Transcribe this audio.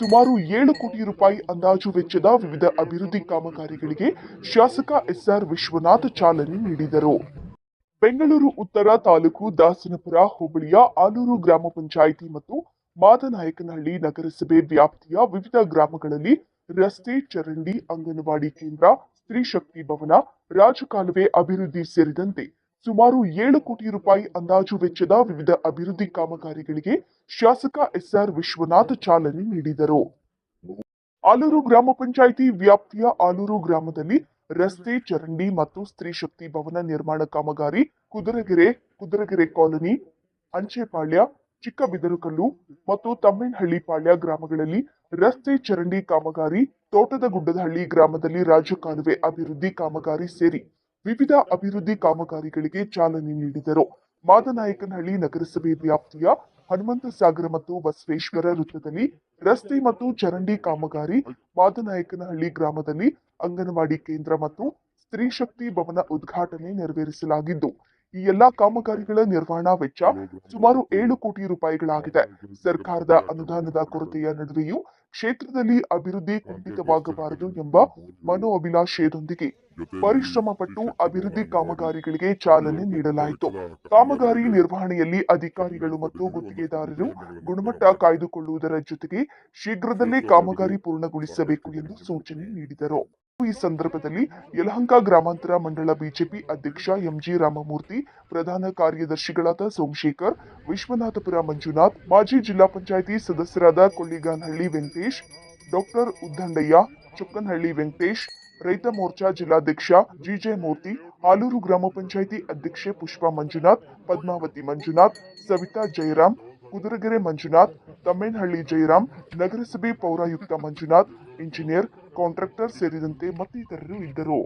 ಸುಮಾರು 7 ಕೋಟಿ ರೂಪಾಯಿ ಅಂದಾಜು ವೆಚ್ಚದ ವಿವಿಧ ಅಭಿವೃದ್ಧಿ ಕಾಮಗಾರಿಗಳಿಗೆ ಶಾಸಕ ಎಸ್ಆರ್ ವಿಶ್ವನಾಥ್ ಚಾಲನೆ ನೀಡಿದರು. ಬೆಂಗಳೂರು ಉತ್ತರ ತಾಲೂಕು ದಾಸನಪುರ ಹೋಬಳಿಯ ಆಲೂರು ಗ್ರಾಮ ಪಂಚಾಯಿತಿ ಮತ್ತು ಮಾದನಾಯಕನಹಳ್ಳಿ ನಗರಸಭೆ ವ್ಯಾಪ್ತಿಯ ವಿವಿಧ ಗ್ರಾಮಗಳಲ್ಲಿ ರಸ್ತೆ, ಚರಂಡಿ, ಅಂಗನವಾಡಿ ಕೇಂದ್ರ, ಸ್ತ್ರೀ ಶಕ್ತಿ ಭವನ, ರಾಜಕಾಲುವೆ ಅಭಿವೃದ್ಧಿ ಸೇರಿದಂತೆ ಸುಮಾರು 7 ಕೋಟಿ ರೂಪಾಯಿ ಅಂದಾಜು ವೆಚ್ಚದ ವಿವಿಧ ಅಭಿವೃದ್ಧಿ ಕಾಮಗಾರಿಗಳಿಗೆ ಶಾಸಕ ಎಸ್ಆರ್ ವಿಶ್ವನಾಥ್ ಚಾಲನೆ ನೀಡಿದರು. ಆಲೂರು ಗ್ರಾಮ ಪಂಚಾಯಿತಿ ವ್ಯಾಪ್ತಿಯ ಆಲೂರು ಗ್ರಾಮದಲ್ಲಿ ರಸ್ತೆ, ಚರಂಡಿ ಮತ್ತು ಸ್ತ್ರೀ ಶಕ್ತಿ ಭವನ ನಿರ್ಮಾಣ ಕಾಮಗಾರಿ, ಕುದುರೆಗೆರೆ ಕಾಲೋನಿ, ಅಂಚೆಪಾಳ್ಯ, ಚಿಕ್ಕಬಿದರುಕಲ್ಲು ಮತ್ತು ತಮ್ಮೇನಹಳ್ಳಿ ಪಾಳ್ಯ ಗ್ರಾಮಗಳಲ್ಲಿ ರಸ್ತೆ, ಚರಂಡಿ ಕಾಮಗಾರಿ, ತೋಟದಗುಡ್ಡದಹಳ್ಳಿ ಗ್ರಾಮದಲ್ಲಿ ರಾಜಕಾಲುವೆ ಅಭಿವೃದ್ಧಿ ಕಾಮಗಾರಿ ಸೇರಿ ವಿವಿಧ ಅಭಿವೃದ್ಧಿ ಕಾಮಗಾರಿಗಳಿಗೆ ಚಾಲನೆ ನೀಡಿದರು. ಮಾದನಾಯಕನಹಳ್ಳಿ ನಗರಸಭೆ ವ್ಯಾಪ್ತಿಯ ಹನುಮಂತಸಾಗರ ಮತ್ತು ಬಸವೇಶ್ವರ ವೃತ್ತದಲ್ಲಿ ರಸ್ತೆ ಮತ್ತು ಚರಂಡಿ ಕಾಮಗಾರಿ, ಮಾದನಾಯಕನಹಳ್ಳಿ ಗ್ರಾಮದಲ್ಲಿ ಅಂಗನವಾಡಿ ಕೇಂದ್ರ ಮತ್ತು ಸ್ತ್ರೀ ಶಕ್ತಿ ಭವನ ಉದ್ಘಾಟನೆ ನೆರವೇರಿಸಲಾಗಿದ್ದು, ಈ ಎಲ್ಲಾ ಕಾಮಗಾರಿಗಳ ನಿರ್ವಹಣಾ ವೆಚ್ಚ ಸುಮಾರು 7 ಕೋಟಿ ರೂಪಾಯಿಗಳಾಗಿದೆ. ಸರ್ಕಾರದ ಅನುದಾನದ ಕೊರತೆಯ ನಡುವೆಯೂ ಕ್ಷೇತ್ರದಲ್ಲಿ ಅಭಿವೃದ್ಧಿ ಕುಂಠಿತವಾಗಬಾರದು ಎಂಬ ಮನೋಅಭಿಲಾಷೆಯೊಂದಿಗೆ ಪರಿಶ್ರಮ ಪಟ್ಟು ಅಭಿವೃದ್ಧಿ ಕಾಮಗಾರಿಗಳಿಗೆ ಚಾಲನೆ ನೀಡಲಾಯಿತು. ಕಾಮಗಾರಿ ನಿರ್ವಹಣೆಯಲ್ಲಿ ಅಧಿಕಾರಿಗಳು ಮತ್ತು ಗುತ್ತಿಗೆದಾರರು ಗುಣಮಟ್ಟ ಕಾಯ್ದುಕೊಳ್ಳುವುದರ ಜೊತೆಗೆ ಶೀಘ್ರದಲ್ಲೇ ಕಾಮಗಾರಿ ಪೂರ್ಣಗೊಳಿಸಬೇಕು ಎಂದು ಸೂಚನೆ ನೀಡಿದರು. ಈ ಸಂದರ್ಭದಲ್ಲಿ ಯಲಹಂಕ ಗ್ರಾಮಾಂತರ ಮಂಡಳ ಬಿಜೆಪಿ ಅಧ್ಯಕ್ಷ ಎಂಜಿ ರಾಮಮೂರ್ತಿ, ಪ್ರಧಾನ ಕಾರ್ಯದರ್ಶಿಗಳಾದ ಸೋಮಶೇಖರ್, ವಿಶ್ವನಾಥಪುರ ಮಂಜುನಾಥ್, ಮಾಜಿ ಜಿಲ್ಲಾ ಪಂಚಾಯಿತಿ ಸದಸ್ಯರಾದ ಕೊಳ್ಳಿಗಾನಹಳ್ಳಿ ವೆಂಕಟೇಶ್, ಡಾಕ್ಟರ್ ಉದ್ದಂಡಯ್ಯ, ಚೊಕ್ಕನಹಳ್ಳಿ ವೆಂಕಟೇಶ್, ರೈತ ಮೋರ್ಚಾ ಜಿಲ್ಲಾಧ್ಯಕ್ಷ ಜಿಜೆ ಮೂರ್ತಿ, ಆಲೂರು ಗ್ರಾಮ ಪಂಚಾಯಿತಿ ಅಧ್ಯಕ್ಷೆ ಪುಷ್ಪಾ ಮಂಜುನಾಥ್, ಪದ್ಮಾವತಿ ಮಂಜುನಾಥ್, ಸವಿತಾ ಜಯರಾಮ್, ಕುದುರೆಗೆರೆ ಮಂಜುನಾಥ್, ತಮ್ಮೇನಹಳ್ಳಿ ಜಯರಾಮ್, ನಗರಸಭೆ ಪೌರಾಯುಕ್ತ ಮಂಜುನಾಥ್, ಇಂಜಿನಿಯರ್, ಕಾಂಟ್ರಾಕ್ಟರ್ ಸೇರಿದಂತೆ ಮತ್ತಿತರರು ಇದ್ದರು.